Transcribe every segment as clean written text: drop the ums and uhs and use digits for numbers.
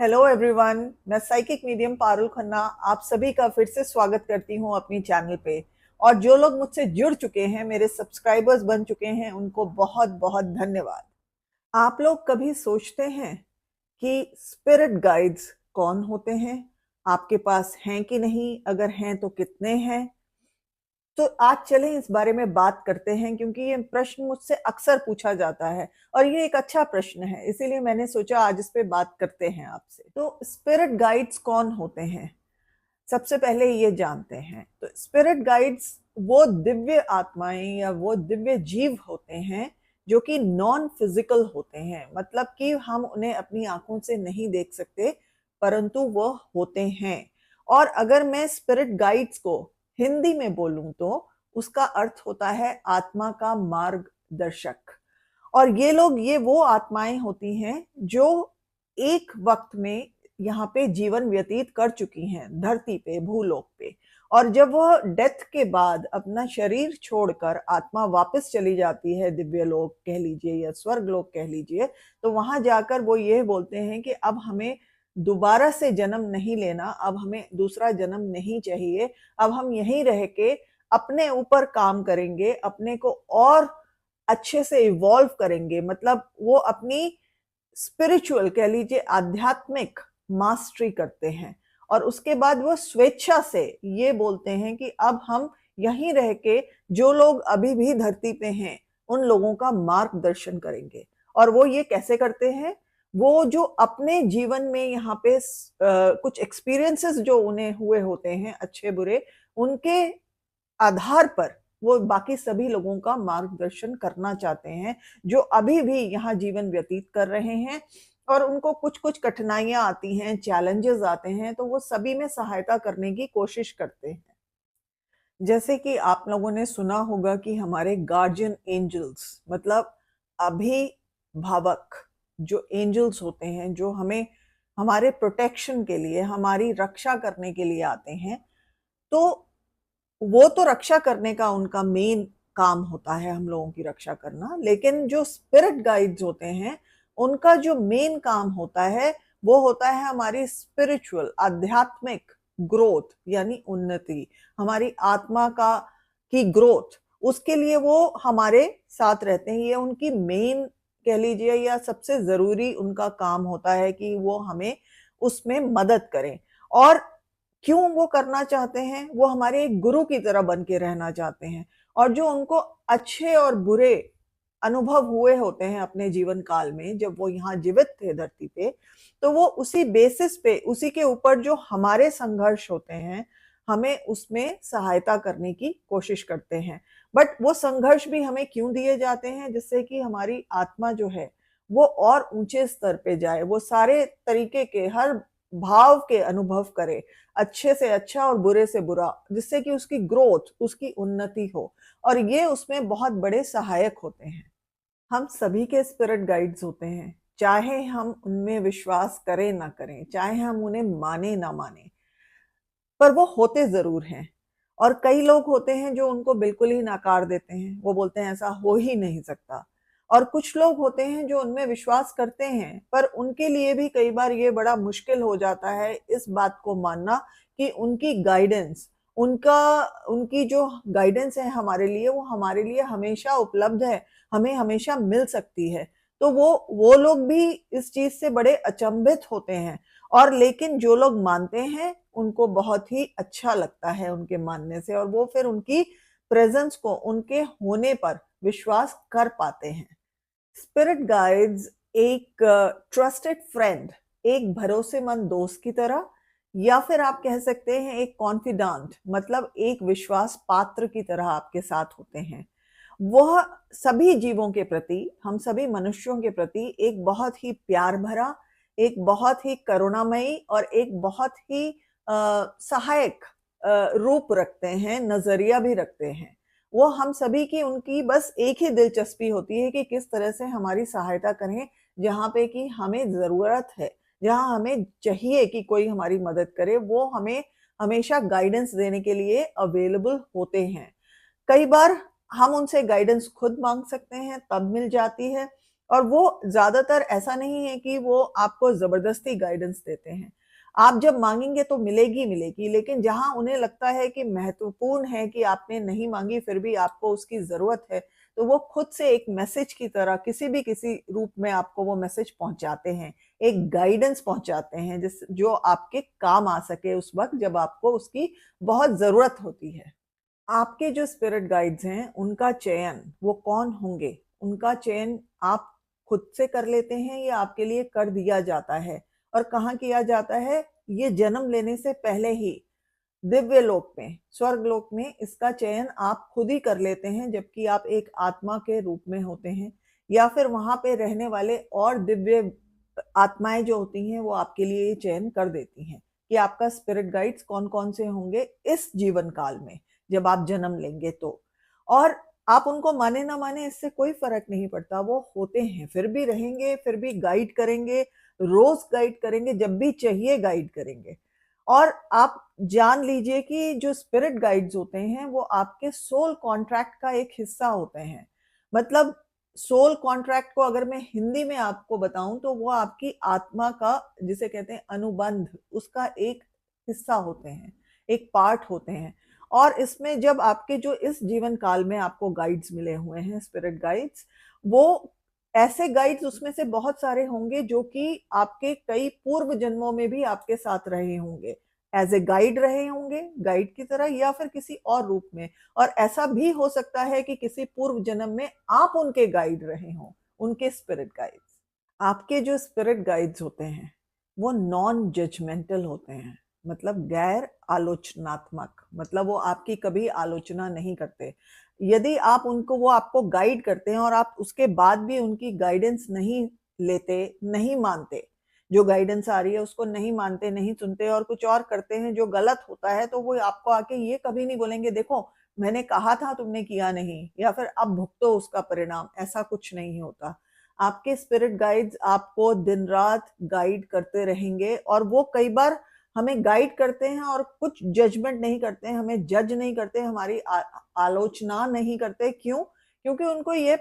Hello everyone, मैं psychic medium Parul Khanna आप सभी का फिर से स्वागत करती हूँ अपनी चैनल पे। और जो लोग मुझसे जुड़ चुके हैं, मेरे सब्सक्राइबर्स बन चुके हैं, उनको बहुत बहुत धन्यवाद। आप लोग कभी सोचते हैं कि स्पिरिट गाइड्स कौन होते हैं? आपके पास हैं कि नहीं? अगर हैं तो कितने हैं? तो आज चलें इस बारे में बात करते हैं, क्योंकि ये प्रश्न मुझसे अक्सर पूछा जाता है और ये एक अच्छा प्रश्न है, इसीलिए मैंने सोचा आज इस पे बात करते हैं आपसे। तो स्पिरिट गाइड्स कौन होते हैं, सबसे पहले ये जानते हैं। तो स्पिरिट गाइड्स वो दिव्य आत्माएं या वो दिव्य जीव होते हैं जो कि नॉन फिजिकल होते हैं, मतलब कि हम उन्हें अपनी आंखों से नहीं देख सकते, परंतु वो होते हैं। और अगर मैं स्पिरिट गाइड्स को हिंदी में बोलूं तो उसका अर्थ होता है आत्मा का मार्गदर्शक। और ये वो आत्माएं होती हैं जो एक वक्त में यहाँ पे जीवन व्यतीत कर चुकी हैं धरती पे, भूलोक पे। और जब वह डेथ के बाद अपना शरीर छोड़कर आत्मा वापस चली जाती है, दिव्य लोक कह लीजिए या स्वर्ग लोक कह लीजिए, तो वहां जाकर वो ये बोलते हैं कि अब हमें दोबारा से जन्म नहीं लेना, अब हमें दूसरा जन्म नहीं चाहिए, अब हम यहीं रह के अपने ऊपर काम करेंगे, अपने को और अच्छे से इवॉल्व करेंगे। मतलब वो अपनी स्पिरिचुअल कह लीजिए आध्यात्मिक मास्टरी करते हैं। और उसके बाद वो स्वेच्छा से ये बोलते हैं कि अब हम यहीं रह के जो लोग अभी भी धरती पे हैं उन लोगों का मार्गदर्शन करेंगे। और वो ये कैसे करते हैं? वो जो अपने जीवन में यहाँ पे कुछ एक्सपीरियंसेस जो उन्हें हुए होते हैं अच्छे बुरे, उनके आधार पर वो बाकी सभी लोगों का मार्गदर्शन करना चाहते हैं जो अभी भी यहाँ जीवन व्यतीत कर रहे हैं। और उनको कुछ कुछ कठिनाइयां आती हैं, चैलेंजेस आते हैं, तो वो सभी में सहायता करने की कोशिश करते हैं। जैसे कि आप लोगों ने सुना होगा कि हमारे गार्जियन एंजल्स, मतलब अभिभावक जो एंजल्स होते हैं, जो हमें हमारे प्रोटेक्शन के लिए, हमारी रक्षा करने के लिए आते हैं, तो वो तो रक्षा करने का उनका मेन काम होता है, हम लोगों की रक्षा करना। लेकिन जो स्पिरिट गाइड्स होते हैं, उनका जो मेन काम होता है वो होता है हमारी स्पिरिचुअल आध्यात्मिक ग्रोथ, यानी उन्नति, हमारी आत्मा का की ग्रोथ। उसके लिए वो हमारे साथ रहते हैं। ये उनकी मेन कह लीजिए या सबसे जरूरी उनका काम होता है कि वो हमें उसमें मदद करें। और क्यों वो करना चाहते हैं? वो हमारे एक गुरु की तरह बन के रहना चाहते हैं। और जो उनको अच्छे और बुरे अनुभव हुए होते हैं अपने जीवन काल में, जब वो यहाँ जीवित थे धरती पे, तो वो उसी बेसिस पे, उसी के ऊपर जो हमारे संघर्ष होते हैं, हमें उसमें सहायता करने की कोशिश करते हैं। बट वो संघर्ष भी हमें क्यों दिए जाते हैं? जिससे कि हमारी आत्मा जो है वो और ऊंचे स्तर पे जाए, वो सारे तरीके के हर भाव के अनुभव करे, अच्छे से अच्छा और बुरे से बुरा, जिससे कि उसकी ग्रोथ, उसकी उन्नति हो। और ये उसमें बहुत बड़े सहायक होते हैं। हम सभी के स्पिरिट गाइड्स होते हैं, चाहे हम उनमें विश्वास करें ना करें, चाहे हम उन्हें माने ना माने, पर वो होते जरूर हैं। और कई लोग होते हैं जो उनको बिल्कुल ही नकार देते हैं, वो बोलते हैं ऐसा हो ही नहीं सकता। और कुछ लोग होते हैं जो उनमें विश्वास करते हैं, पर उनके लिए भी कई बार ये बड़ा मुश्किल हो जाता है इस बात को मानना कि उनकी गाइडेंस, उनका उनकी जो गाइडेंस है हमारे लिए, वो हमारे लिए हमेशा उपलब्ध है, हमें हमेशा मिल सकती है। तो वो लोग भी इस चीज से बड़े अचंभित होते हैं। और लेकिन जो लोग मानते हैं उनको बहुत ही अच्छा लगता है उनके मानने से, और वो फिर उनकी प्रेजेंस को, उनके होने पर विश्वास कर पाते हैं। स्पिरिट गाइड्स एक ट्रस्टेड फ्रेंड, एक भरोसेमंद दोस्त की तरह, या फिर आप कह सकते हैं एक कॉन्फिडेंट, मतलब एक विश्वास पात्र की तरह आपके साथ होते हैं। वह सभी जीवों के प्रति, हम सभी मनुष्यों के प्रति एक बहुत ही प्यार भरा, एक बहुत ही करुणामयी और एक बहुत ही सहायक रूप रखते हैं, नजरिया भी रखते हैं। वो हम सभी की, उनकी बस एक ही दिलचस्पी होती है कि किस तरह से हमारी सहायता करें, जहाँ पे कि हमें जरूरत है, जहाँ हमें चाहिए कि कोई हमारी मदद करे, वो हमें हमेशा गाइडेंस देने के लिए अवेलेबल होते हैं। कई बार हम उनसे गाइडेंस खुद मांग सकते हैं, तब मिल जाती है। और वो ज्यादातर ऐसा नहीं है कि वो आपको जबरदस्ती गाइडेंस देते हैं। आप जब मांगेंगे तो मिलेगी मिलेगी, लेकिन जहां उन्हें लगता है कि महत्वपूर्ण है कि आपने नहीं मांगी फिर भी आपको उसकी जरूरत है, तो वो खुद से एक मैसेज की तरह किसी रूप में आपको वो मैसेज पहुंचाते हैं, एक गाइडेंस पहुंचाते हैं जिस जो आपके काम आ सके उस वक्त जब आपको उसकी बहुत जरूरत होती है। आपके जो स्पिरिट गाइड्स हैं उनका चयन, वो कौन होंगे, उनका चयन आप खुद से कर लेते हैं या आपके लिए कर दिया जाता है? और कहाँ किया जाता है? ये जन्म लेने से पहले ही दिव्य लोक में, स्वर्ग लोक में इसका चयन आप खुद ही कर लेते हैं जबकि आप एक आत्मा के रूप में होते हैं, या फिर वहां पे रहने वाले और दिव्य आत्माएं जो होती हैं वो आपके लिए ये चयन कर देती हैं कि आपका स्पिरिट गाइड्स कौन कौन से होंगे इस जीवन काल में जब आप जन्म लेंगे तो। और आप उनको माने ना माने इससे कोई फर्क नहीं पड़ता, वो होते हैं, फिर भी रहेंगे, फिर भी गाइड करेंगे, रोज गाइड करेंगे, जब भी चाहिए गाइड करेंगे। और आप जान लीजिए कि जो स्पिरिट गाइड्स होते हैं वो आपके सोल कॉन्ट्रैक्ट का एक हिस्सा होते हैं। मतलब सोल कॉन्ट्रैक्ट को अगर मैं हिंदी में आपको बताऊं तो वो आपकी आत्मा का, जिसे कहते हैं अनुबंध, उसका एक हिस्सा होते हैं, एक पार्ट होते हैं। और इसमें जब आपके जो इस जीवन काल में आपको गाइड्स मिले हुए हैं, स्पिरिट गाइड्स, वो ऐसे गाइड्स उसमें से बहुत सारे होंगे जो कि आपके कई पूर्व जन्मों में भी आपके साथ रहे होंगे, एज ए गाइड रहे होंगे, गाइड की तरह, या फिर किसी और रूप में। और ऐसा भी हो सकता है कि किसी पूर्व जन्म में आप उनके गाइड रहे हों, उनके स्पिरिट गाइड्स। आपके जो स्पिरिट गाइड्स होते हैं वो नॉन जजमेंटल होते हैं, मतलब गैर आलोचनात्मक, मतलब वो आपकी कभी आलोचना नहीं करते। यदि आप उनको, वो आपको गाइड करते हैं और आप उसके बाद भी उनकी गाइडेंस नहीं लेते, नहीं मानते, जो गाइडेंस आ रही है उसको नहीं मानते, नहीं सुनते और कुछ और करते हैं जो गलत होता है, तो वो आपको आके ये कभी नहीं बोलेंगे देखो मैंने कहा था तुमने किया नहीं, या फिर अब भुगतो उसका परिणाम। ऐसा कुछ नहीं होता। आपके स्पिरिट गाइड्स आपको दिन रात गाइड करते रहेंगे, और वो कई बार हमें गाइड करते हैं और कुछ जजमेंट नहीं करते हैं, हमें जज नहीं करते, हमारी आलोचना नहीं करते। क्यों? क्योंकि उनको ये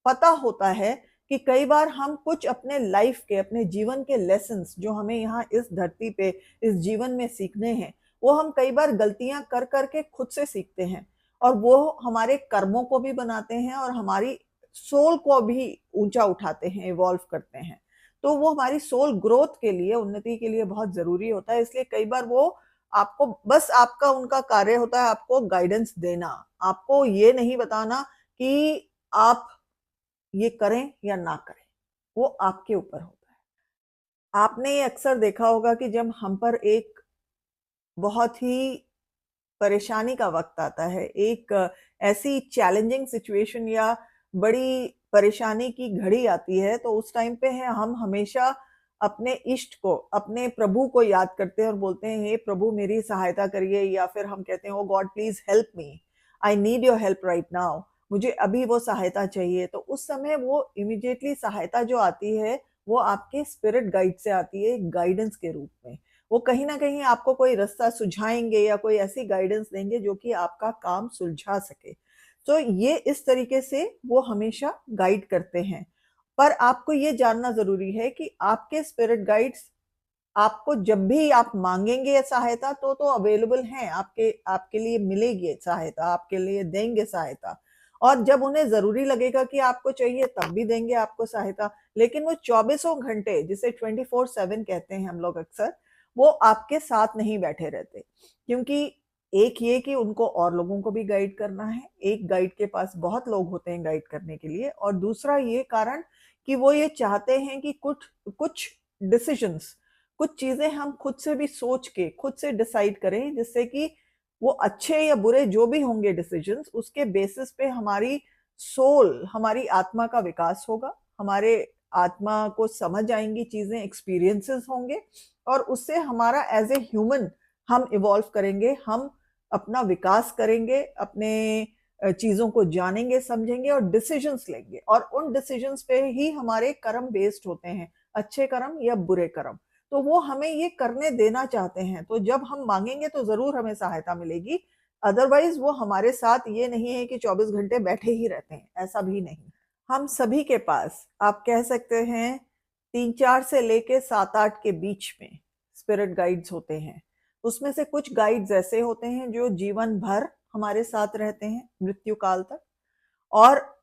पता होता है कि कई बार हम कुछ अपने लाइफ के, अपने जीवन के लेसन्स जो हमें यहाँ इस धरती पे, इस जीवन में सीखने हैं, वो हम कई बार गलतियां कर करके खुद से सीखते हैं, और वो हमारे कर्मों को भी बनाते हैं और हमारी सोल को भी ऊंचा उठाते हैं, इवॉल्व करते हैं। तो वो हमारी सोल ग्रोथ के लिए, उन्नति के लिए बहुत जरूरी होता है। इसलिए कई बार वो आपको, बस आपका उनका कार्य होता है आपको गाइडेंस देना, आपको ये नहीं बताना कि आप ये करें या ना करें, वो आपके ऊपर होता है। आपने ये अक्सर देखा होगा कि जब हम पर एक बहुत ही परेशानी का वक्त आता है, एक ऐसी चैलेंजिंग सिचुएशन या बड़ी परेशानी की घड़ी आती है, तो उस टाइम पे है हम हमेशा अपने इष्ट को, अपने प्रभु को याद करते हैं और बोलते हैं हे प्रभु मेरी सहायता करिए, या फिर हम कहते हैं oh God please help me, I need your help right now, मुझे अभी वो सहायता चाहिए। तो उस समय वो इमिडिएटली सहायता जो आती है वो आपके स्पिरिट गाइड से आती है, गाइडेंस के रूप में। वो कहीं ना कहीं आपको कोई रास्ता सुझाएंगे या कोई ऐसी गाइडेंस देंगे जो कि आपका काम सुलझा सके। तो ये इस तरीके से वो हमेशा गाइड करते हैं। पर आपको ये जानना जरूरी है कि आपके स्पिरिट गाइड्स आपको जब भी आप मांगेंगे सहायता तो अवेलेबल हैं, आपके आपके लिए मिलेगी सहायता, आपके लिए देंगे सहायता। और जब उन्हें जरूरी लगेगा कि आपको चाहिए तब भी देंगे आपको सहायता। लेकिन वो चौबीसों घंटे, जिसे 24/7 कहते हैं हम लोग अक्सर, वो आपके साथ नहीं बैठे रहते। क्योंकि एक ये कि उनको और लोगों को भी गाइड करना है, एक गाइड के पास बहुत लोग होते हैं गाइड करने के लिए, और दूसरा ये कारण कि वो ये चाहते हैं कि कुछ कुछ डिसीजंस, कुछ चीजें हम खुद से भी सोच के खुद से डिसाइड करें, जिससे कि वो अच्छे या बुरे जो भी होंगे डिसीजंस, उसके बेसिस पे हमारी सोल, हमारी आत्मा का विकास होगा, हमारे आत्मा को समझ आएंगी चीजें, एक्सपीरियंसेस होंगे, और उससे हमारा एज ए ह्यूमन हम इवॉल्व करेंगे, हम अपना विकास करेंगे, अपने चीजों को जानेंगे, समझेंगे और डिसीजंस लेंगे। और उन डिसीजंस पे ही हमारे कर्म बेस्ड होते हैं, अच्छे कर्म या बुरे कर्म। तो वो हमें ये करने देना चाहते हैं, तो जब हम मांगेंगे तो जरूर हमें सहायता मिलेगी। अदरवाइज वो हमारे साथ ये नहीं है कि 24 घंटे बैठे ही रहते हैं, ऐसा भी नहीं। हम सभी के पास आप कह सकते हैं 3-4 से लेके 7-8 के बीच में स्पिरिट गाइड्स होते हैं। उसमें से कुछ गाइड्स ऐसे होते हैं जो जीवन भर हमारे साथ रहते हैं मृत्यु काल तक, और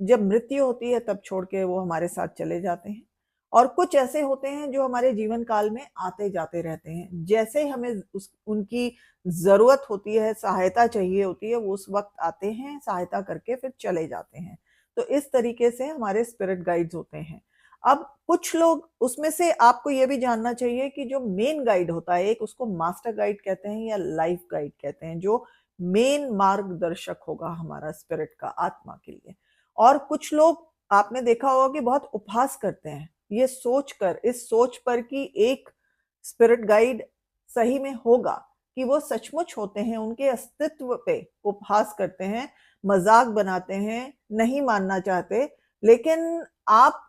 जब मृत्यु होती है तब छोड़ के वो हमारे साथ चले जाते हैं। और कुछ ऐसे होते हैं जो हमारे जीवन काल में आते जाते रहते हैं, जैसे हमें उनकी जरूरत होती है, सहायता चाहिए होती है, वो उस वक्त आते हैं, सहायता करके फिर चले जाते हैं। तो इस तरीके से हमारे स्पिरिट गाइड्स होते हैं। अब कुछ लोग उसमें से, आपको ये भी जानना चाहिए कि जो मेन गाइड होता है, एक उसको मास्टर गाइड कहते हैं या लाइफ गाइड कहते हैं, जो मेन मार्गदर्शक होगा हमारा स्पिरिट का आत्मा के लिए। और कुछ लोग आपने देखा होगा कि बहुत उपहास करते हैं ये सोचकर, इस सोच पर कि एक स्पिरिट गाइड सही में होगा, कि वो सचमुच होते हैं, उनके अस्तित्व पे उपहास करते हैं, मजाक बनाते हैं, नहीं मानना चाहते। लेकिन आप,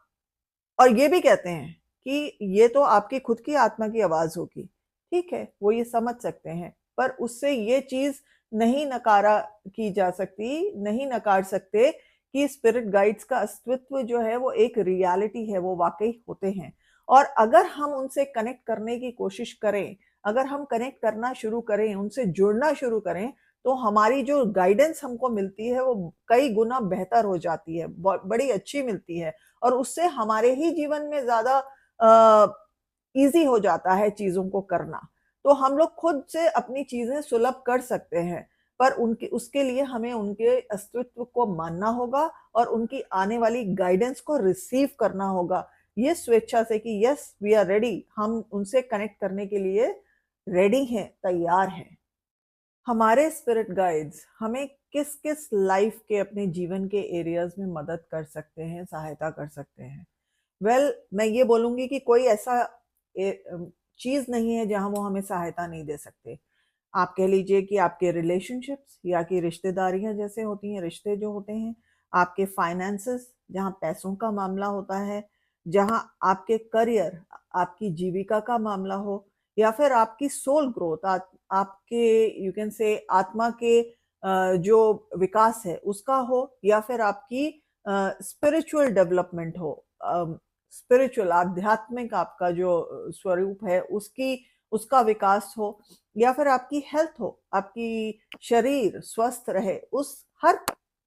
और ये भी कहते हैं कि ये तो आपकी खुद की आत्मा की आवाज होगी। ठीक है, वो ये समझ सकते हैं, पर उससे ये चीज नहीं नकारा की जा सकती, नहीं नकार सकते कि स्पिरिट गाइड्स का अस्तित्व जो है वो एक रियलिटी है, वो वाकई होते हैं। और अगर हम उनसे कनेक्ट करने की कोशिश करें, अगर हम कनेक्ट करना शुरू करें, उनसे जुड़ना शुरू करें, तो हमारी जो गाइडेंस हमको मिलती है वो कई गुना बेहतर हो जाती है, बड़ी अच्छी मिलती है। और उससे हमारे ही जीवन में ज्यादा इजी हो जाता है चीजों को करना। तो हम लोग खुद से अपनी चीजें सुलभ कर सकते हैं, पर उनके उसके लिए हमें उनके अस्तित्व को मानना होगा और उनकी आने वाली गाइडेंस को रिसीव करना होगा, ये स्वेच्छा से कि यस वी आर रेडी, हम उनसे कनेक्ट करने के लिए रेडी हैं, तैयार हैं। हमारे स्पिरिट गाइड्स हमें किस किस लाइफ के, अपने जीवन के एरियाज में मदद कर सकते हैं, सहायता कर सकते हैं? मैं ये बोलूंगी कि कोई ऐसा चीज नहीं है जहां वो हमें सहायता नहीं दे सकते। आप कह लीजिए कि आपके रिलेशनशिप्स या कि रिश्तेदारियां जैसे होती हैं, रिश्ते जो होते हैं, आपके फाइनेंसेस जहां पैसों का मामला होता है, जहां आपके करियर, आपकी जीविका का मामला हो, या फिर आपकी सोल ग्रोथ, आपके यू कैन से आत्मा के जो विकास है उसका हो, या फिर आपकी स्पिरिचुअल डेवलपमेंट हो, स्पिरिचुअल आध्यात्मिक आपका जो स्वरूप है उसका विकास हो, या फिर आपकी हेल्थ हो, आपकी शरीर स्वस्थ रहे, उस हर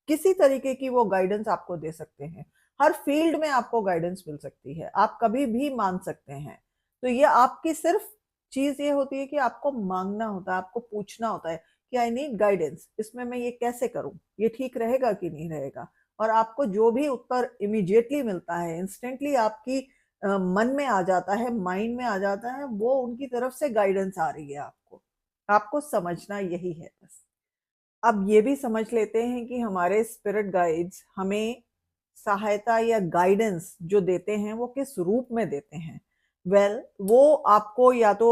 किसी तरीके की वो गाइडेंस आपको दे सकते हैं। हर फील्ड में आपको गाइडेंस मिल सकती है, आप कभी भी मांग सकते हैं। तो ये आपकी सिर्फ चीज ये होती है कि आपको मांगना होता है, आपको पूछना होता है कि आई नीड गाइडेंस, इसमें मैं ये कैसे करूं, ये ठीक रहेगा कि नहीं रहेगा। और आपको जो भी उत्तर इमीडिएटली मिलता है, इंस्टेंटली आपकी मन में आ जाता है, माइंड में आ जाता है, वो उनकी तरफ से गाइडेंस आ रही है आपको। आपको समझना यही है बस। अब ये भी समझ लेते हैं कि हमारे स्पिरिट गाइड्स हमें सहायता या गाइडेंस जो देते हैं वो किस रूप में देते हैं। वो आपको या तो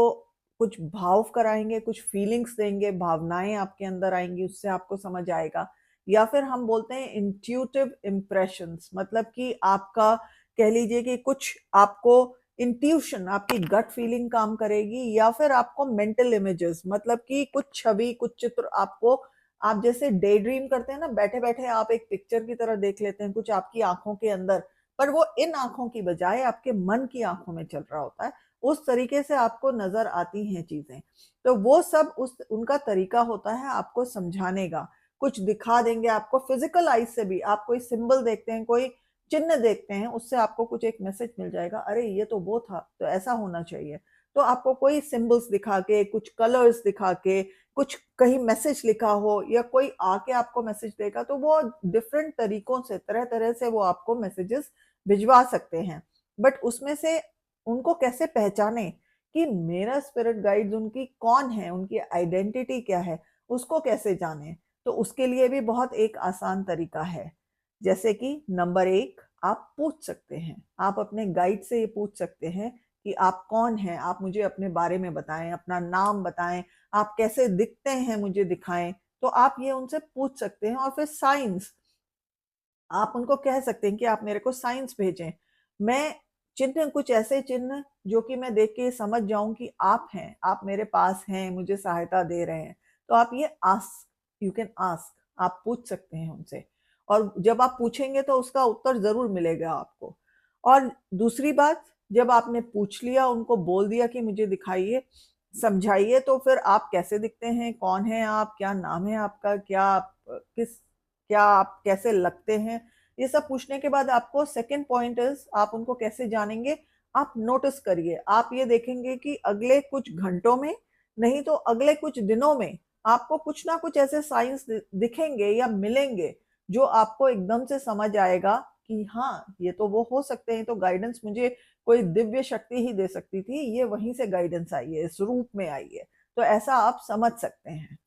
कुछ भाव कराएंगे, कुछ फीलिंग्स देंगे, भावनाएं आपके अंदर आएंगी, उससे आपको समझ आएगा। या फिर हम बोलते हैं इंट्यूटिव इम्प्रेशंस, मतलब कि आपका, कह लीजिए कि कुछ आपको इंट्यूशन, आपकी गट फीलिंग काम करेगी, या फिर आपको मेंटल इमेजेस, मतलब कि कुछ छवि, कुछ चित्र आपको, आप जैसे डे ड्रीम करते हैं ना, बैठे बैठे आप एक पिक्चर की तरह देख लेते हैं कुछ आपकी आंखों के अंदर, पर वो इन आंखों की बजाय आपके मन की आंखों में चल रहा होता है। उस तरीके से आपको नजर आती हैं चीजें। तो वो सब उस उनका तरीका होता है आपको समझाने का। कुछ दिखा देंगे आपको फिजिकल आइज से भी, आप कोई सिंबल देखते हैं, कोई चिन्ह देखते हैं, उससे आपको कुछ एक मैसेज मिल जाएगा, अरे ये तो वो था, तो ऐसा होना चाहिए। तो आपको कोई सिंबल्स दिखा के, कुछ कलर्स दिखा के, कुछ कहीं मैसेज लिखा हो, या कोई आके आपको मैसेज देगा, तो वो डिफरेंट तरीकों से, तरह तरह से वो आपको मैसेजेस भिजवा सकते हैं। बट उसमें से उनको कैसे पहचाने कि मेरा स्पिरिट गाइड्स उनकी कौन है, उनकी आइडेंटिटी क्या है, उसको कैसे जाने? तो उसके लिए भी बहुत एक आसान तरीका है। जैसे कि नंबर 1, आप पूछ सकते हैं, आप अपने गाइड से ये पूछ सकते हैं कि आप कौन हैं, आप मुझे अपने बारे में बताएं, अपना नाम बताएं, आप कैसे दिखते हैं मुझे दिखाएं। तो आप ये उनसे पूछ सकते हैं। और फिर साइंस, आप उनको कह सकते हैं कि आप मेरे को साइंस भेजें, मैं चिन्ह, कुछ ऐसे चिन्ह जो कि मैं देख के समझ जाऊं कि आप हैं, आप मेरे पास हैं, मुझे सहायता दे रहे हैं। तो आप ये आस्क, यू कैन आस्क, आप पूछ सकते हैं उनसे। और जब आप पूछेंगे तो उसका उत्तर ज़रूर मिलेगा आपको। और दूसरी बात, जब आपने पूछ लिया, उनको बोल दिया कि मुझे दिखाइए, समझाइए, तो फिर आप कैसे दिखते हैं, कौन हैं आप, क्या नाम है आपका, क्या आप कैसे लगते हैं, ये सब पूछने के बाद आपको सेकंड पॉइंट इज, आप उनको कैसे जानेंगे, आप नोटिस करिए। आप ये देखेंगे कि अगले कुछ घंटों में, नहीं तो अगले कुछ दिनों में आपको कुछ ना कुछ ऐसे साइंस दिखेंगे या मिलेंगे जो आपको एकदम से समझ आएगा कि हाँ, ये तो वो हो सकते हैं, तो गाइडेंस मुझे कोई दिव्य शक्ति ही दे सकती थी, ये वहीं से गाइडेंस आई है, इस रूप में आई है। तो ऐसा आप समझ सकते हैं।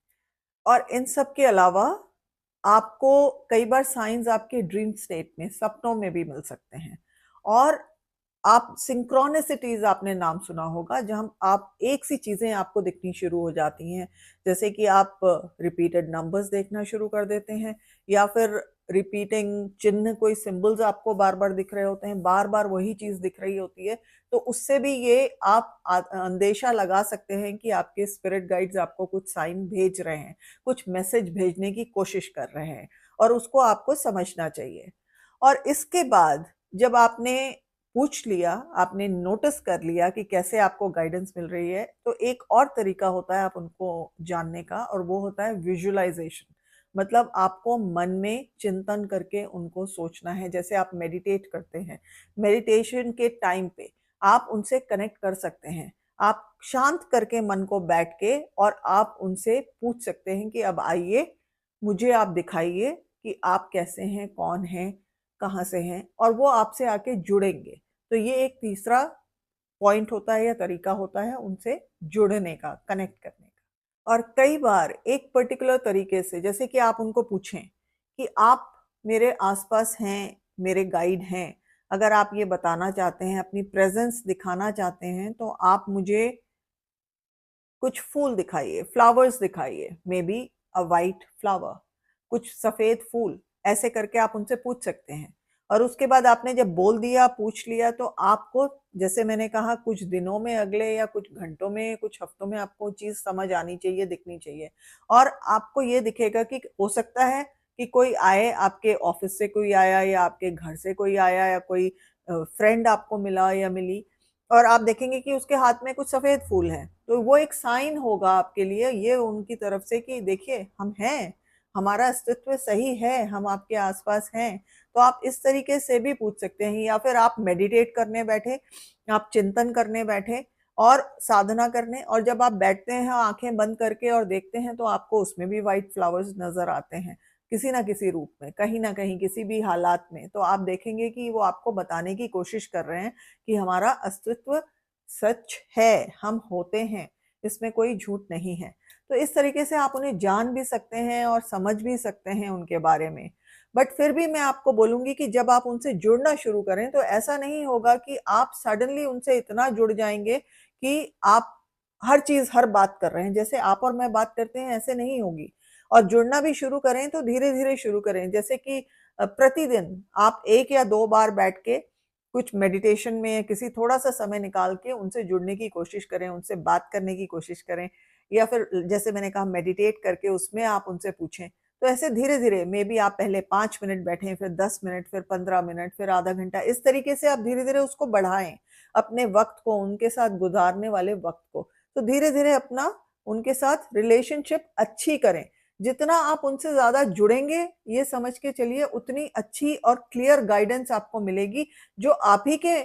और इन सब के अलावा आपको कई बार साइंस आपके ड्रीम स्टेट में, सपनों में भी मिल सकते हैं। और आप सिंक्रोनिसिटीज, आपने नाम सुना होगा, जहां आप एक सी चीजें आपको दिखनी शुरू हो जाती हैं, जैसे कि आप रिपीटेड नंबर्स देखना शुरू कर देते हैं, या फिर रिपीटिंग चिन्ह, कोई सिंबल्स आपको बार बार दिख रहे होते हैं, बार बार वही चीज दिख रही होती है। तो उससे भी ये आप अंदेशा लगा सकते हैं कि आपके स्पिरिट गाइड्स आपको कुछ साइन भेज रहे हैं, कुछ मैसेज भेजने की कोशिश कर रहे हैं, और उसको आपको समझना चाहिए। और इसके बाद जब आपने पूछ लिया, आपने नोटिस कर लिया कि कैसे आपको गाइडेंस मिल रही है, तो एक और तरीका होता है आप उनको जानने का, और वो होता है विजुअलाइजेशन। मतलब आपको मन में चिंतन करके उनको सोचना है, जैसे आप मेडिटेट करते हैं। मेडिटेशन के टाइम पे आप उनसे कनेक्ट कर सकते हैं। आप शांत करके मन को बैठ के और आप उनसे पूछ सकते हैं कि अब आइए, मुझे आप दिखाइए कि आप कैसे हैं, कौन हैं, कहाँ से हैं, और वो आपसे आके जुड़ेंगे। तो ये एक तीसरा पॉइंट होता है या तरीका होता है उनसे जुड़ने का, कनेक्ट करने का। और कई बार एक पर्टिकुलर तरीके से, जैसे कि आप उनको पूछें कि आप मेरे आसपास हैं, मेरे गाइड हैं, अगर आप ये बताना चाहते हैं, अपनी प्रेजेंस दिखाना चाहते हैं, तो आप मुझे कुछ फूल दिखाइए, फ्लावर्स दिखाइए, may be a white flower, कुछ सफेद फूल, ऐसे करके आप उनसे पूछ सकते हैं। और उसके बाद आपने जब बोल दिया, पूछ लिया, तो आपको, जैसे मैंने कहा, कुछ दिनों में, अगले या कुछ घंटों में, कुछ हफ्तों में आपको चीज समझ आनी चाहिए, दिखनी चाहिए। और आपको ये दिखेगा कि हो सकता है कि कोई आए, आपके ऑफिस से कोई आया, या आपके घर से कोई आया, या कोई फ्रेंड आपको मिला या मिली, और आप देखेंगे कि उसके हाथ में कुछ सफेद फूल हैं, तो वो एक साइन होगा आपके लिए, ये उनकी तरफ से कि देखिए, हम हैं, हमारा अस्तित्व सही है, हम आपके आसपास हैं। तो आप इस तरीके से भी पूछ सकते हैं। या फिर आप मेडिटेट करने बैठे, आप चिंतन करने बैठे और साधना करने, और जब आप बैठते हैं आंखें बंद करके और देखते हैं, तो आपको उसमें भी वाइट फ्लावर्स नजर आते हैं, किसी ना किसी रूप में, कहीं ना कहीं, किसी भी हालात में। तो आप देखेंगे कि वो आपको बताने की कोशिश कर रहे हैं कि हमारा अस्तित्व सच है, हम होते हैं, इसमें कोई झूठ नहीं है। तो इस तरीके से आप उन्हें जान भी सकते हैं और समझ भी सकते हैं उनके बारे में। बट फिर भी मैं आपको बोलूंगी कि जब आप उनसे जुड़ना शुरू करें, तो ऐसा नहीं होगा कि आप सडनली उनसे इतना जुड़ जाएंगे कि आप हर चीज, हर बात कर रहे हैं, जैसे आप और मैं बात करते हैं, ऐसे नहीं होगी। और जुड़ना भी शुरू करें तो धीरे धीरे शुरू करें, जैसे कि प्रतिदिन आप एक या दो बार बैठ के कुछ मेडिटेशन में किसी थोड़ा सा समय निकाल के उनसे जुड़ने की कोशिश करें, उनसे बात करने की कोशिश करें। या फिर जैसे मैंने कहा, मेडिटेट करके उसमें आप उनसे पूछें। तो ऐसे धीरे धीरे, मे बी आप पहले 5 मिनट बैठें, फिर 10 मिनट, फिर 15 मिनट, फिर आधा घंटा, इस तरीके से आप धीरे धीरे उसको बढ़ाएं, अपने वक्त को, उनके साथ गुजारने वाले वक्त को। तो धीरे धीरे अपना उनके साथ रिलेशनशिप अच्छी करें। जितना आप उनसे ज्यादा जुड़ेंगे, ये समझ के चलिए, उतनी अच्छी और क्लियर गाइडेंस आपको मिलेगी, जो आप ही के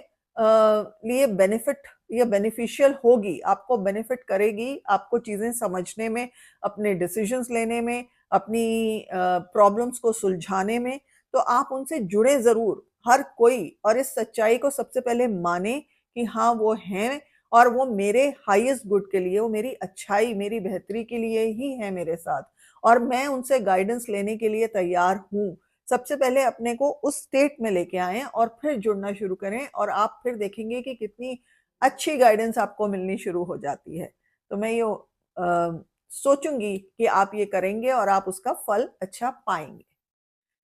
लिए बेनिफिट या बेनिफिशियल होगी, आपको बेनिफिट करेगी, आपको चीजें समझने में, अपने डिसीजंस लेने में, अपनी प्रॉब्लम्स को सुलझाने में। तो आप उनसे जुड़े जरूर, हर कोई, और इस सच्चाई को सबसे पहले माने कि हाँ, वो हैं, और वो मेरे हाईएस्ट गुड के लिए, वो मेरी अच्छाई, मेरी बेहतरी के लिए ही है मेरे साथ, और मैं उनसे गाइडेंस लेने के लिए तैयार हूँ। सबसे पहले अपने को उस स्टेट में लेके आएं और फिर जुड़ना शुरू करें, और आप फिर देखेंगे कि कितनी अच्छी गाइडेंस आपको मिलनी शुरू हो जाती है। तो मैं ये सोचूंगी कि आप ये करेंगे और आप उसका फल अच्छा पाएंगे।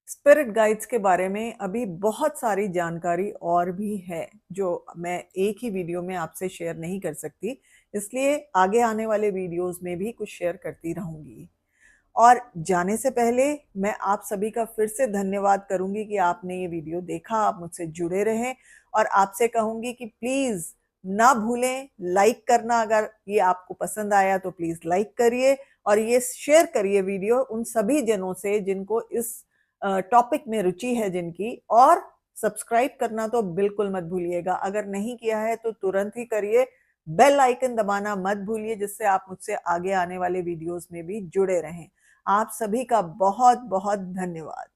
स्पिरिट गाइड्स के बारे में अभी बहुत सारी जानकारी और भी है, जो मैं एक ही वीडियो में आपसे शेयर नहीं कर सकती, इसलिए आगे आने वाले वीडियोस में भी कुछ शेयर करती रहूंगी। और जाने से पहले मैं आप सभी का फिर से धन्यवाद करूंगी कि आपने ये वीडियो देखा, आप मुझसे जुड़े रहें, और आपसे कहूंगी कि प्लीज ना भूलें लाइक करना। अगर ये आपको पसंद आया तो प्लीज लाइक करिए और ये शेयर करिए वीडियो उन सभी जनों से जिनको इस टॉपिक में रुचि है जिनकी, और सब्सक्राइब करना तो बिल्कुल मत भूलिएगा। अगर नहीं किया है तो तुरंत ही करिए, बेल आइकन दबाना मत भूलिए, जिससे आप मुझसे आगे आने वाले वीडियोस में भी जुड़े रहें। आप सभी का बहुत बहुत धन्यवाद।